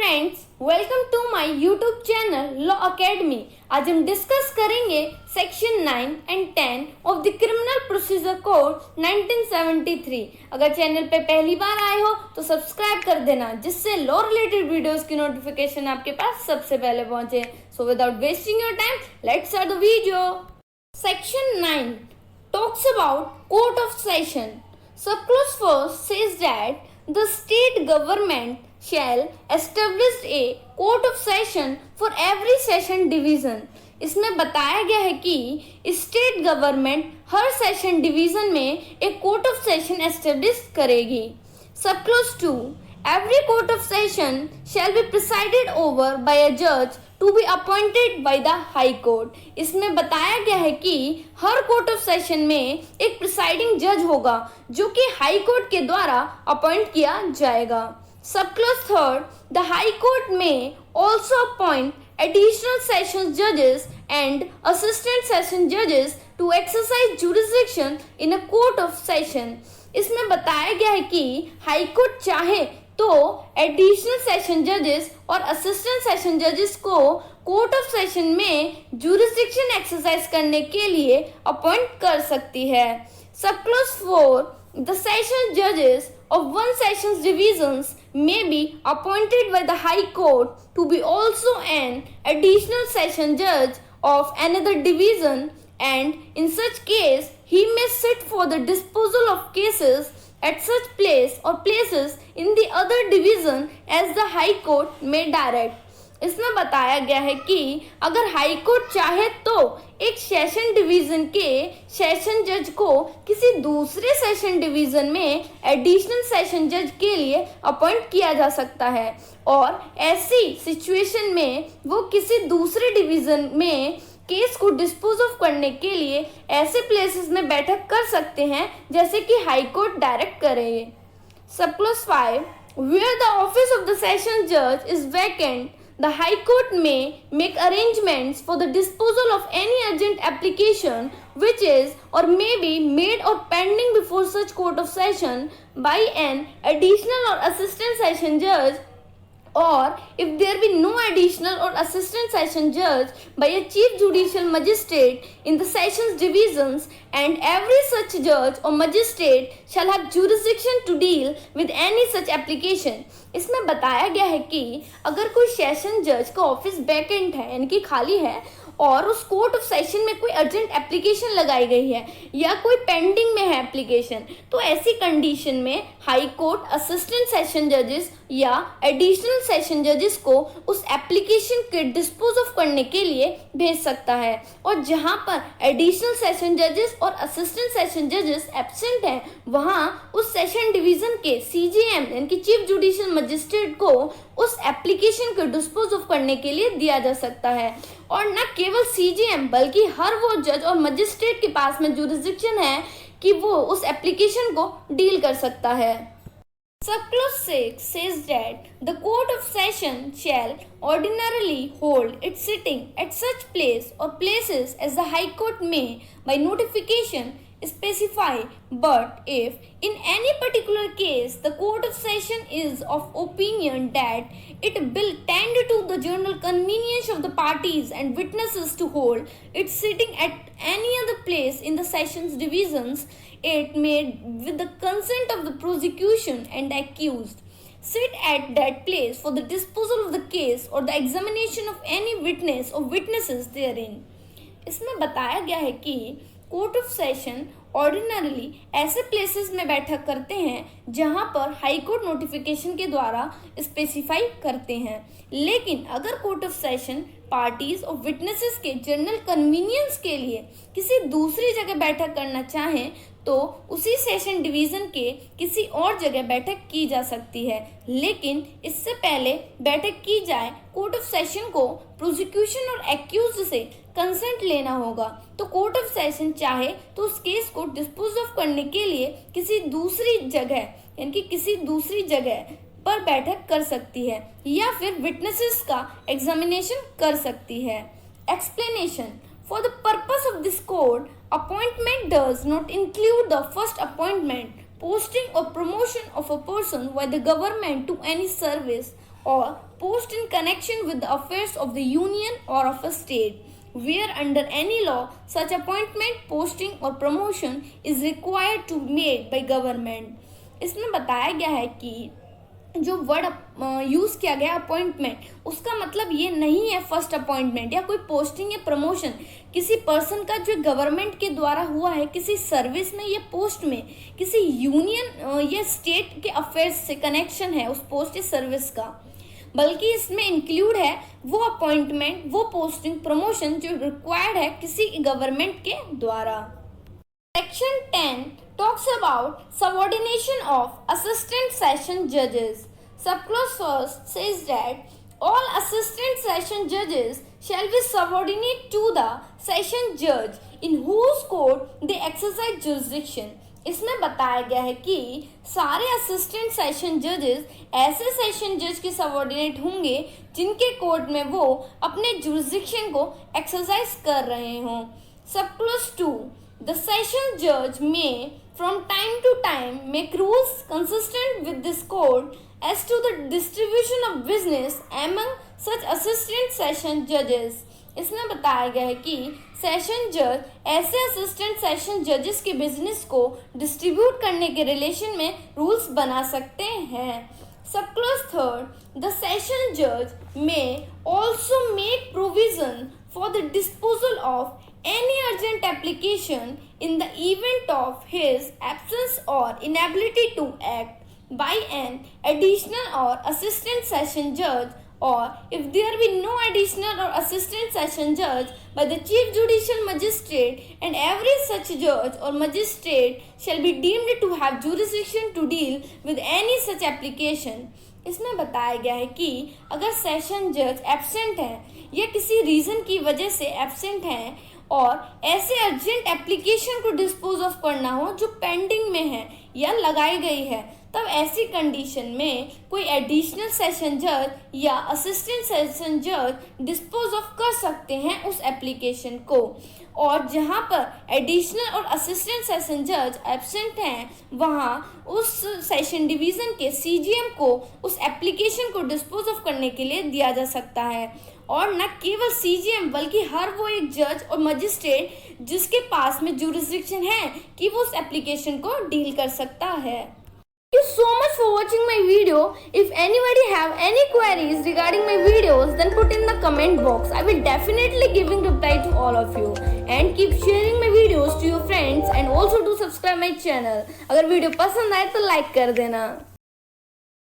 Friends, welcome to my YouTube channel law academy. आज हम discuss करेंगे section 9 and 10 of the criminal procedure code 1973। अगर channel पे पहली बार आए हो तो सब्सक्राइब कर देना, जिससे लॉ रिलेटेड वीडियोस की नोटिफिकेशन आपके पास सबसे पहले पहुंचे। So without wasting your time, let's start the video. Section 9 talks about Court of Session. Subclause 1 says that the state government shall establish a Court of Session for every session division. इसमें बताया गया है कि state government हर session division में एक court of session establish करेगी। Subclause 2 every court of session shall be presided over by a judge to be appointed by the high court. इसमें बताया गया है कि हर कोर्ट ऑफ सेशन में एक प्रिसाइडिंग जज होगा जो कि हाई कोर्ट के द्वारा अपॉइंट किया जाएगा। Subclause 3 the high court may also appoint additional session judges and assistant session judges to exercise jurisdiction in a court of session. इसमें बताया गया है कि हाई कोर्ट चाहे तो एडिशनल सेशन जजेस और असिस्टेंट सेशन जजेस को कोर्ट ऑफ सेशन में जुरिस्डिक्शन एक्सरसाइज करने के लिए अपॉइंट कर सकती है। Subclause 4 the session judges of one session's divisions may be appointed by the high court to be also an additional session judge of another division, and in such case he may sit for the disposal of cases at such place or places in the other division as the high court may direct. इसमें बताया गया है कि अगर high court चाहे तो एक session division के सेशन जज को किसी दूसरे सेशन डिवीजन में एडिशनल सेशन जज के लिए अपॉइंट किया जा सकता है, और ऐसी सिचुएशन में वो किसी दूसरे डिवीजन में केस को डिस्पोज ऑफ करने के लिए ऐसे प्लेसेस में बैठक कर सकते हैं जैसे कि हाई कोर्ट डायरेक्ट करे। Subclause 5 where the office of the session judge is vacant, the high court may make arrangements for the disposal of any urgent application which is or may be made or pending before such court of session by an additional or assistant session judge, or if there be no additional or assistant session judge, by a chief judicial magistrate in the sessions divisions, and every such judge or magistrate shall have jurisdiction to deal with any such application. इसमें बताया गया है कि अगर कोई session जज का office vacant है यानी कि खाली है और उस कोर्ट ऑफ सेशन में कोई अर्जेंट एप्लीकेशन लगाई गई है या कोई पेंडिंग में है एप्लीकेशन, तो ऐसी कंडीशन में हाई कोर्ट असिस्टेंट सेशन जजेस या एडिशनल सेशन जजेस को उस एप्लीकेशन के डिस्पोज ऑफ करने के लिए भेज सकता है, और जहां पर एडिशनल सेशन जजेस और असिस्टेंट सेशन जजेस एब्सेंट हैं वहां उस सेशन डिवीजन के सीजेएम यानी कि चीफ जुडिशियल मजिस्ट्रेट को उस एप्लीकेशन को डिस्पोज ऑफ करने के लिए दिया जा सकता है। और न केवल सीजेएम बल्कि हर वो जज और मजिस्ट्रेट के पास में जुरिस्डिक्शन है कि वो उस एप्लीकेशन को डील कर सकता है। Subclause 6 says that the court of session shall ordinarily hold its sitting at such place or places as the high court may by notification specify, but if in any particular case the court of session is of opinion that it will tend to the general convenience of the parties and witnesses to hold its sitting at any other place in the sessions divisions, it may with the consent of the prosecution and the accused sit at that place for the disposal of the case or the examination of any witness or witnesses therein. इसमें बताया गया है कि court of session ordinarily ऐसे places में बैठक करते हैं जहां पर हाई कोर्ट नोटिफिकेशन के द्वारा स्पेसिफाई करते हैं, लेकिन अगर कोर्ट ऑफ सेशन पार्टीज और विटनेसेस के जनरल कन्वीनियंस के लिए किसी दूसरी जगह बैठक करना चाहें तो उसी सेशन डिवीजन के किसी और जगह बैठक की जा सकती है, लेकिन इससे पहले बैठक की जाए कोर्ट ऑफ सेशन को प्रोसिक्यूशन और एक्यूज्ड से कंसेंट लेना होगा। तो कोर्ट ऑफ सेशन चाहे तो उस केस को डिस्पोज ऑफ करने के लिए किसी दूसरी जगह यानी कि किसी दूसरी जगह पर बैठक कर सकती है या फिर विटनेसेस का एग्जामिनेशन कर सकती है। Explanation For the purpose of this code, appointment does not include the first appointment, posting or promotion of a person by the government to any service or post in connection with the affairs of the union or of a state, where under any law such appointment, posting or promotion is required to be made by government. इसमें बताया गया है कि जो word use किया गया appointment, उसका मतलब ये नहीं है फर्स्ट अपॉइंटमेंट या कोई पोस्टिंग या प्रमोशन किसी पर्सन का जो गवर्नमेंट के द्वारा हुआ है किसी सर्विस में या पोस्ट में, किसी यूनियन या स्टेट के अफेयर्स से कनेक्शन है उस पोस्ट या सर्विस का, बल्कि इसमें इंक्लूड है वो अपॉइंटमेंट, वो पोस्टिंग, प्रमोशन जो रिक्वायर्ड है किसी गवर्नमेंट के द्वारा। Section 10 talks about subordination of assistant session judges. Subclause first says that all assistant session judges shall be subordinate to the session judge in whose court they exercise jurisdiction. इसमें बताया गया है कि सारे असिस्टेंट सेशन जजेस ऐसे session जज के सबऑर्डिनेट होंगे जिनके कोर्ट में वो अपने जुरिस्डिक्शन को एक्सरसाइज कर रहे हों। Subclause 2, the session judge may from time to time make rules consistent with this code as to the distribution of business among such assistant session judges. इसमें बताया गया है कि सेशन जज ऐसे असिस्टेंट सेशन जजेस के बिजनेस को डिस्ट्रीब्यूट करने के रिलेशन में रूल्स बना सकते हैं। Subclause 3, the session judge may also make provision for the disposal of any urgent application in the event of his absence or inability to act by an additional or assistant session judge, or if there be no additional or assistant session judge, by the chief judicial magistrate, and every such judge or magistrate shall be deemed to have jurisdiction to deal with any such application. इसमें बताया गया है कि अगर session जज absent है या किसी रीज़न की वजह से एब्सेंट हैं और ऐसे अर्जेंट एप्लीकेशन को डिस्पोज ऑफ करना हो जो पेंडिंग में है या लगाई गई है, तब ऐसी कंडीशन में कोई एडिशनल सेशन जज या असिस्टेंट सेशन जज डिस्पोज ऑफ कर सकते हैं उस एप्लीकेशन को। और जहां पर एडिशनल और असिस्टेंट सेशन जज एब्सेंट हैं वहां उस सेशन डिवीज़न के सीजीएम को उस एप्लीकेशन को डिस्पोज ऑफ करने के लिए दिया जा सकता है। और न केवल सीजीएम बल्कि हर वो एक जज और मजिस्ट्रेट जिसके पास में जुरिस्डिक्शन है कि वो उस एप्लीकेशन को डील कर सकता है। Thank you so much for watching my video. If anybody have any queries regarding my videos, then put in the comment box. I will definitely giving reply to all of you. And keep sharing my videos to your friends and also do subscribe my channel. अगर video पसंद आए तो like कर देना।